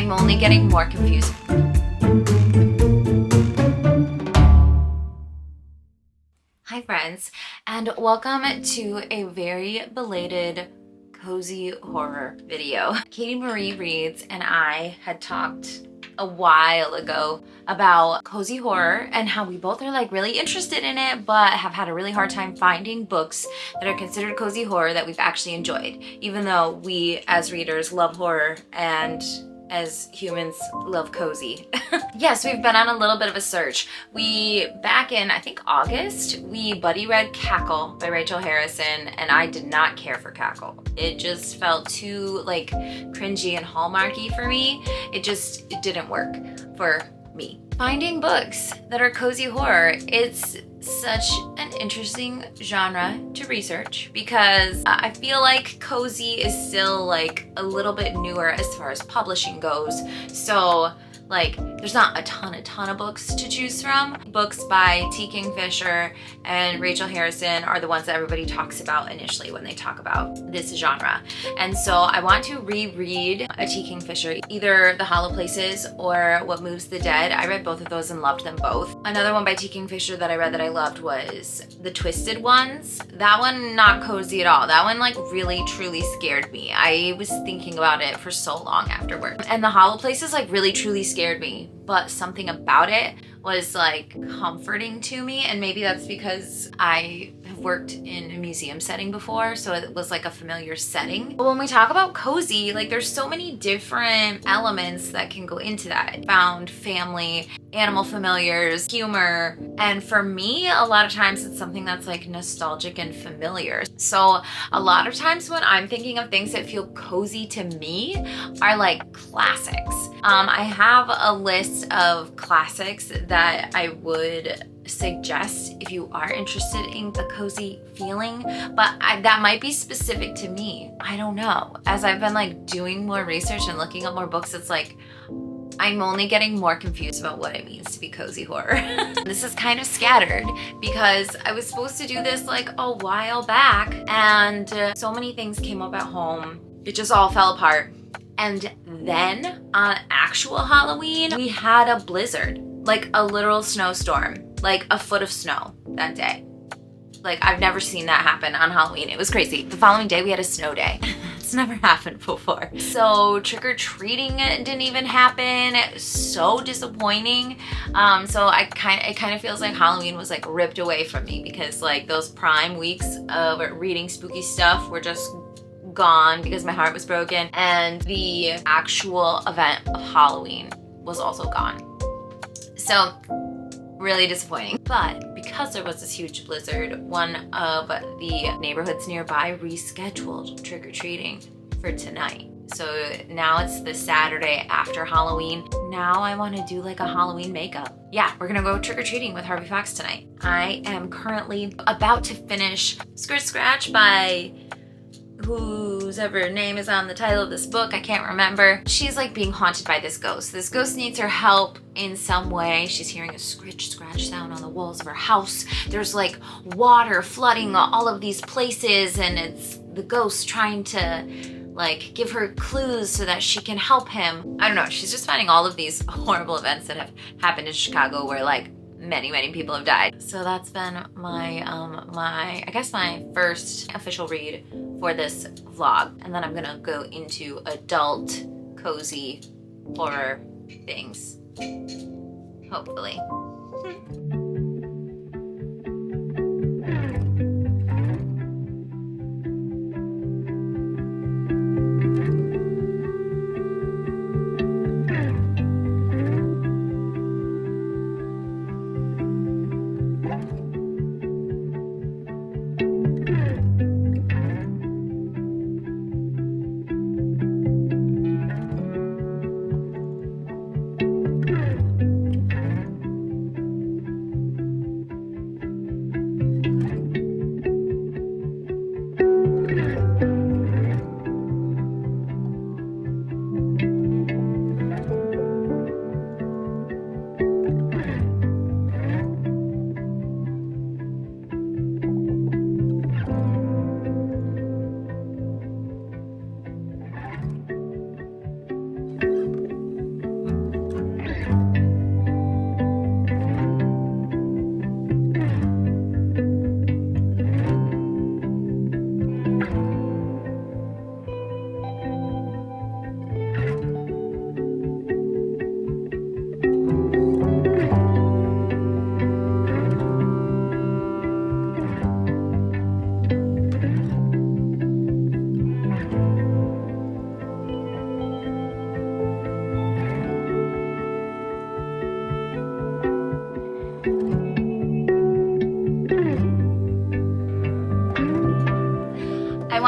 I'm only getting more confused. Hi friends, and welcome to a very belated cozy horror video. Katie Marie Reads and I had talked a while ago about cozy horror and how we both are like really interested in it, but have had a really hard time finding books that are considered cozy horror that we've actually enjoyed, even though we as readers love horror and as humans love cozy. Yes, we've been on a little bit of a search. Back in, I think August, we buddy read Cackle by Rachel Harrison, and I did not care for Cackle. It just felt too like cringy and hallmarky for me. It didn't work for me. Finding books that are cozy horror, it's such an interesting genre to research because I feel like cozy is still like a little bit newer as far as publishing goes. So like there's not a ton of books to choose from. Books by T. Kingfisher and Rachel Harrison are the ones that everybody talks about initially when they talk about this genre. And so I want to reread a T. Kingfisher, either The Hollow Places or What Moves the Dead. I read both of those and loved them both. Another one by T. Kingfisher that I read that I loved was The Twisted Ones. That one, not cozy at all. That one like really truly scared me. I was thinking about it for so long afterward. And The Hollow Places like really truly scared me, but something about it was like comforting to me, and maybe that's because I have worked in a museum setting before, so it was like a familiar setting. But when we talk about cozy, like there's so many different elements that can go into that. Found family, animal familiars, humor, and for me, a lot of times it's something that's like nostalgic and familiar. So a lot of times when I'm thinking of things that feel cozy to me are like classics. I have a list of classics that I would suggest if you are interested in the cozy feeling, but that might be specific to me. I don't know. As I've been like doing more research and looking up more books, it's like I'm only getting more confused about what it means to be cozy horror. This is kind of scattered because I was supposed to do this like a while back, and so many things came up at home. It just all fell apart. And then on actual Halloween, we had a blizzard, like a literal snowstorm, like a foot of snow that day. Like I've never seen that happen on Halloween. It was crazy. The following day we had a snow day. It's never happened before. So trick-or-treating didn't even happen. So disappointing. So it kind of feels like Halloween was like ripped away from me because like those prime weeks of reading spooky stuff were just gone because my heart was broken, and the actual event of Halloween was also gone. So really disappointing. But because there was this huge blizzard, one of the neighborhoods nearby rescheduled trick-or-treating for tonight. So now it's the Saturday after Halloween. Now I want to do like a Halloween makeup. Yeah, we're gonna go trick-or-treating with Harvey Fox tonight. I am currently about to finish Skirt Scratch by whose ever name is on the title of this book, I can't remember. She's like being haunted by this ghost. This ghost needs her help in some way. She's hearing a scratch sound on the walls of her house. There's like water flooding all of these places, and it's the ghost trying to like give her clues so that she can help him. I don't know, she's just finding all of these horrible events that have happened in Chicago where like many people have died. So that's been my I guess my first official read for this vlog, and then I'm gonna go into adult cozy horror things, hopefully.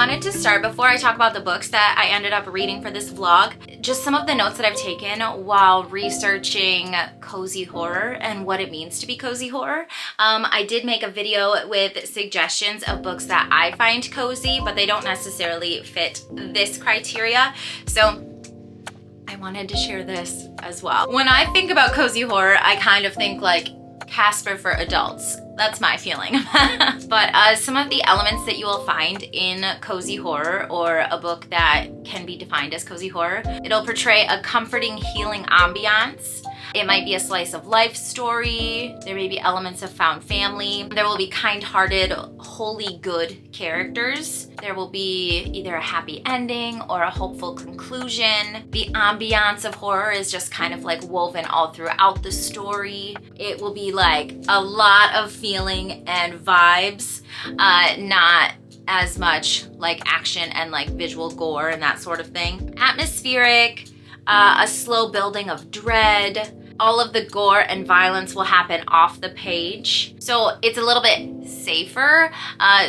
wanted to start, before I talk about the books that I ended up reading for this vlog, just some of the notes that I've taken while researching cozy horror and what it means to be cozy horror. I did make a video with suggestions of books that I find cozy, but they don't necessarily fit this criteria. So I wanted to share this as well. When I think about cozy horror, I kind of think like Casper for adults. That's my feeling. But some of the elements that you will find in cozy horror, or a book that can be defined as cozy horror, it'll portray a comforting, healing ambiance. It might be a slice of life story. There may be elements of found family. There will be kind-hearted, wholly good characters. There will be either a happy ending or a hopeful conclusion. The ambiance of horror is just kind of like woven all throughout the story. It will be like a lot of feeling and vibes, not as much like action and like visual gore and that sort of thing. Atmospheric, a slow building of dread. All of the gore and violence will happen off the page. So it's a little bit safer.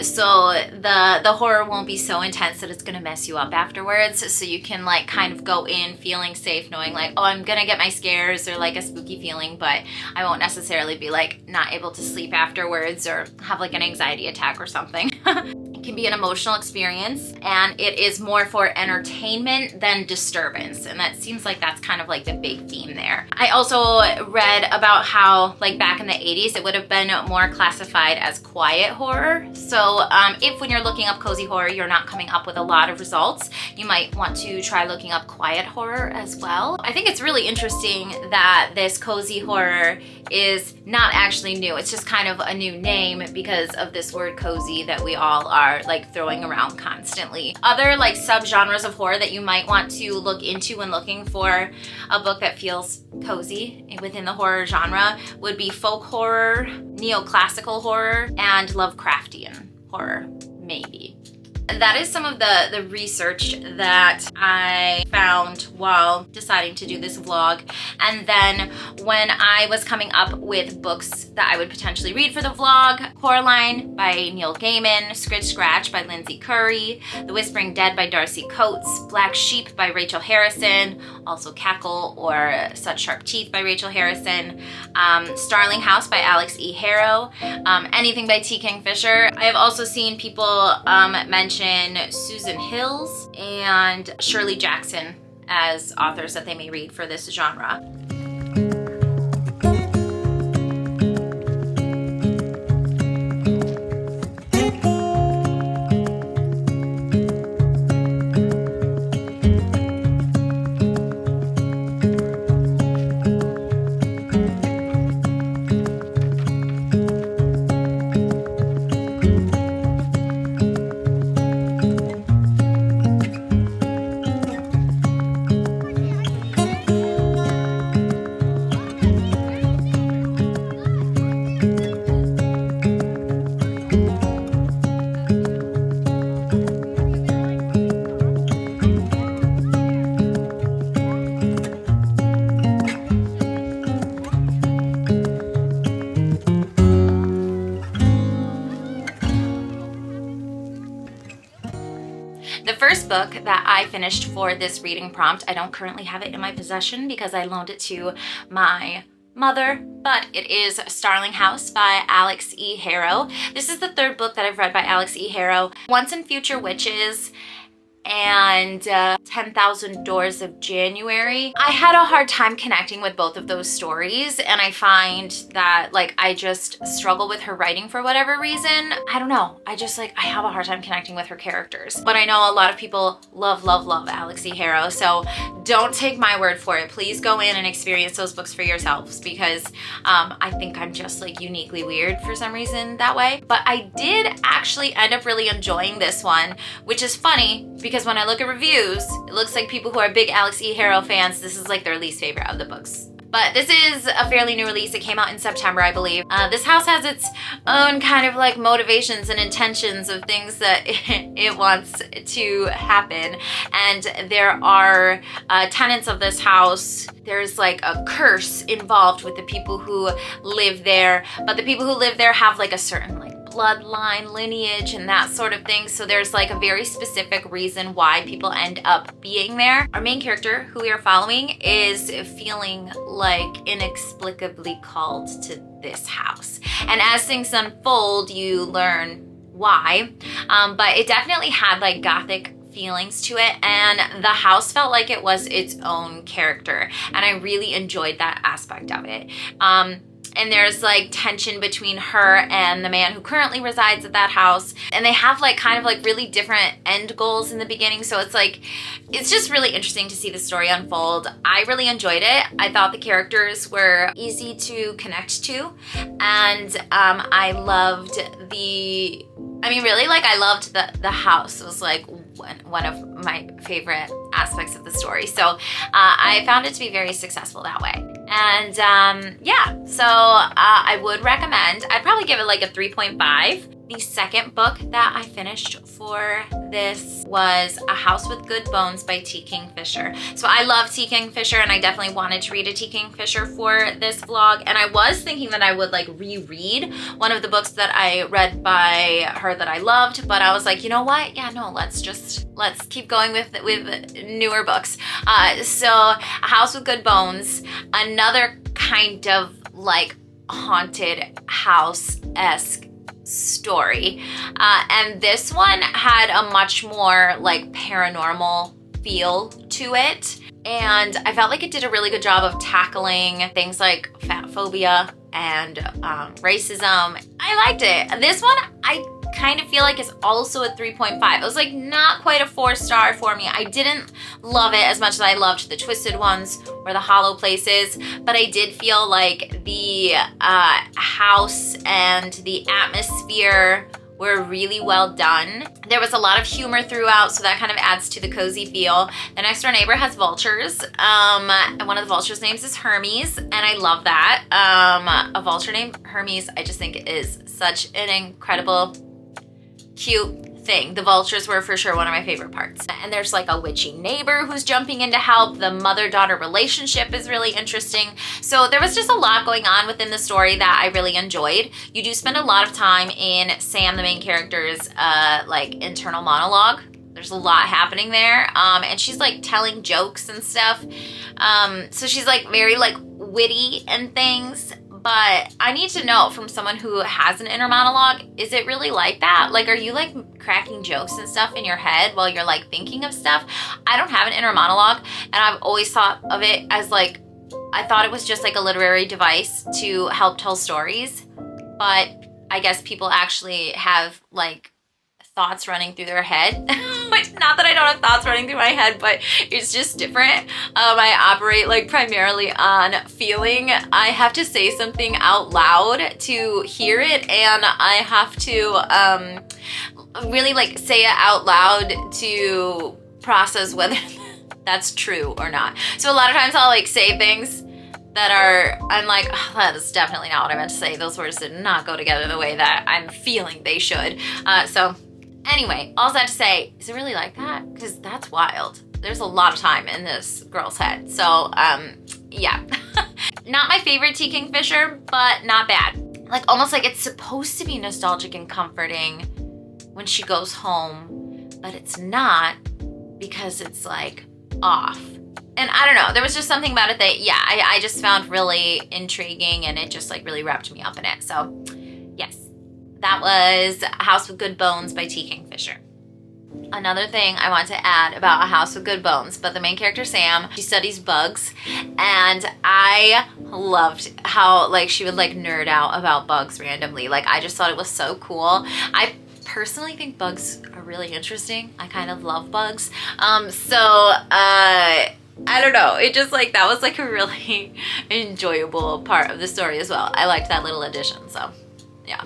So the horror won't be so intense that it's gonna mess you up afterwards. So you can like kind of go in feeling safe, knowing like, oh, I'm gonna get my scares or like a spooky feeling, but I won't necessarily be like not able to sleep afterwards or have like an anxiety attack or something. It can be an emotional experience, and it is more for entertainment than disturbance. And that seems like that's kind of like the big theme there. I also read about how like back in the 80s, it would have been more classified as quiet horror. So if when you're looking up cozy horror, you're not coming up with a lot of results, you might want to try looking up quiet horror as well. I think it's really interesting that this cozy horror is not actually new. It's just kind of a new name because of this word cozy that we all are like throwing around constantly. Other like subgenres of horror that you might want to look into when looking for a book that feels cozy within the horror genre would be folk horror, neoclassical horror, and Lovecraftian horror, maybe. That is some of the research that I found while deciding to do this vlog. And then when I was coming up with books that I would potentially read for the vlog, Coraline by Neil Gaiman, Scritch Scratch by Lindsay Curry, The Whispering Dead by Darcy Coates, Black Sheep by Rachel Harrison, also Cackle or Such Sharp Teeth by Rachel Harrison, Starling House by Alex E. Harrow, Anything by T. Kingfisher. I have also seen people mention Susan Hills and Shirley Jackson as authors that they may read for this genre. The first book that I finished for this reading prompt, I don't currently have it in my possession because I loaned it to my mother, but it is Starling House by Alex E. Harrow. This is the third book that I've read by Alex E. Harrow. Once and Future Witches and 10,000 Doors of January. I had a hard time connecting with both of those stories, and I find that like I just struggle with her writing for whatever reason. I don't know. I have a hard time connecting with her characters. But I know a lot of people love Alex E. Harrow, so don't take my word for it. Please go in and experience those books for yourselves, because I think I'm just like uniquely weird for some reason that way. But I did actually end up really enjoying this one, which is funny because when I look at reviews, it looks like people who are big Alex E. Harrow fans, this is like their least favorite of the books. But this is a fairly new release. It came out in September, I believe. This house has its own kind of like motivations and intentions of things that it wants to happen. And there are tenants of this house. There's like a curse involved with the people who live there, but the people who live there have like a certain like bloodline, lineage, and that sort of thing. So there's like a very specific reason why people end up being there. Our main character, who we are following, is feeling like inexplicably called to this house. And as things unfold, you learn why. But it definitely had like gothic feelings to it, and the house felt like it was its own character, and I really enjoyed that aspect of it. And there's like tension between her and the man who currently resides at that house, and they have like kind of like really different end goals in the beginning, so it's just really interesting to see the story unfold. I really enjoyed it. I thought the characters were easy to connect to, and I loved I loved the house. It was like one of my favorite aspects of the story. So I found it to be very successful that way. And yeah, so I would recommend, I'd probably give it like a 3.5. The second book that I finished for this was A House with Good Bones by T. Kingfisher. So I love T. Kingfisher, and I definitely wanted to read a T. Kingfisher for this vlog. And I was thinking that I would like reread one of the books that I read by her that I loved, but I was like, you know what? Yeah, no, let's keep going with newer books. So A House with Good Bones, another kind of like haunted house-esque story, and this one had a much more like paranormal feel to it, and I felt like it did a really good job of tackling things like fat phobia and racism. I liked it. This one I kind of feel like is also a 3.5. It was like not quite a 4-star for me. I didn't love it as much as I loved the Twisted Ones or the Hollow Places, but I did feel like the house and the atmosphere were really well done. There was a lot of humor throughout, so that kind of adds to the cozy feel. The next door neighbor has vultures, and one of the vultures' names is Hermes, and I love that. A vulture named Hermes, I just think is such an incredible, cute thing. The vultures were for sure one of my favorite parts. And there's like a witchy neighbor who's jumping in to help. The mother-daughter relationship is really interesting. So there was just a lot going on within the story that I really enjoyed. You do spend a lot of time in Sam, the main character's like internal monologue. There's a lot happening there, and she's like telling jokes and stuff. So she's like very like witty and things. But I need to know from someone who has an inner monologue, is it really like that? Like, are you like cracking jokes and stuff in your head while you're like thinking of stuff? I don't have an inner monologue, and I've always thought of it as like, I thought it was just like a literary device to help tell stories. But I guess people actually have like thoughts running through their head. Not that I don't have thoughts running through my head, but it's just different. I operate like primarily on feeling. I have to say something out loud to hear it, and I have to really like say it out loud to process whether that's true or not. So a lot of times I'll like say things that I'm like, oh, that is definitely not what I meant to say. Those words did not go together the way that I'm feeling they should. So anyway, all that to say, is it really like that? Because that's wild. There's a lot of time in this girl's head. So, yeah. Not my favorite T. Kingfisher, but not bad. Like, almost like it's supposed to be nostalgic and comforting when she goes home, but it's not, because it's like off. And I don't know, there was just something about it that, yeah, I just found really intriguing, and it just like really wrapped me up in it. So, yes. That was A House with Good Bones by T. Kingfisher. Another thing I want to add about A House with Good Bones, but the main character, Sam, she studies bugs, and I loved how like she would like nerd out about bugs randomly. Like, I just thought it was so cool. I personally think bugs are really interesting. I kind of love bugs. I don't know. It just like, that was like a really enjoyable part of the story as well. I liked that little addition, so yeah.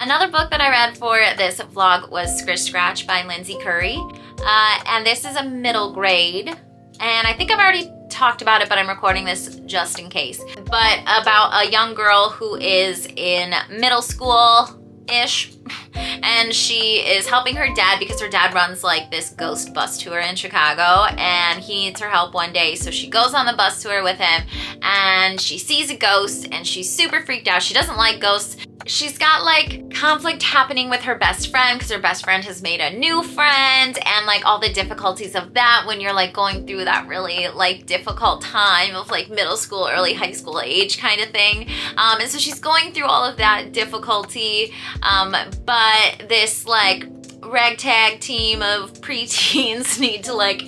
Another book that I read for this vlog was Scritch Scratch by Lindsay Curry. And this is a middle grade. And I think I've already talked about it, but I'm recording this just in case. But about a young girl who is in middle school-ish. And she is helping her dad because her dad runs like this ghost bus tour in Chicago, and he needs her help one day. So she goes on the bus tour with him, and she sees a ghost, and she's super freaked out. She doesn't like ghosts. she's got like conflict happening with her best friend because her best friend has made a new friend, and like all the difficulties of that when you're like going through that really like difficult time of like middle school, early high school age kind of thing. And so she's going through all of that difficulty, but this like ragtag team of preteens need to like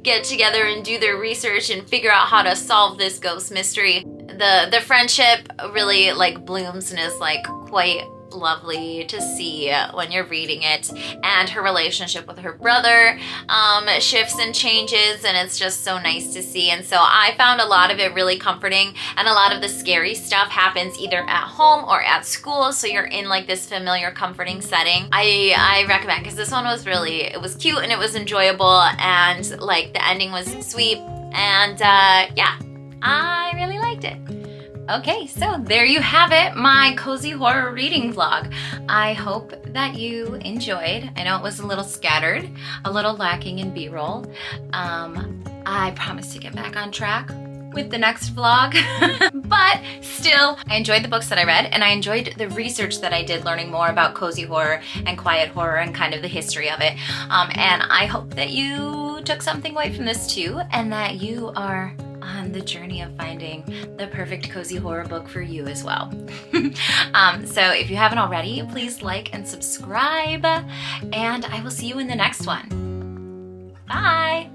get together and do their research and figure out how to solve this ghost mystery. The friendship really like blooms and is like quite lovely to see when you're reading it, and her relationship with her brother shifts and changes, and it's just so nice to see. And so I found a lot of it really comforting, and a lot of the scary stuff happens either at home or at school, so you're in like this familiar comforting setting. I recommend, because this one was really, it was cute and it was enjoyable, and like the ending was sweet, and yeah, I really liked it. Okay, so there you have it, my cozy horror reading vlog. I hope that you enjoyed. I know it was a little scattered, a little lacking in B-roll. I promise to get back on track with the next vlog. But still, I enjoyed the books that I read, and I enjoyed the research that I did learning more about cozy horror and quiet horror and kind of the history of it. And I hope that you took something away from this too, and that you are on the journey of finding the perfect cozy horror book for you as well. So if you haven't already, please like and subscribe, and I will see you in the next one. Bye!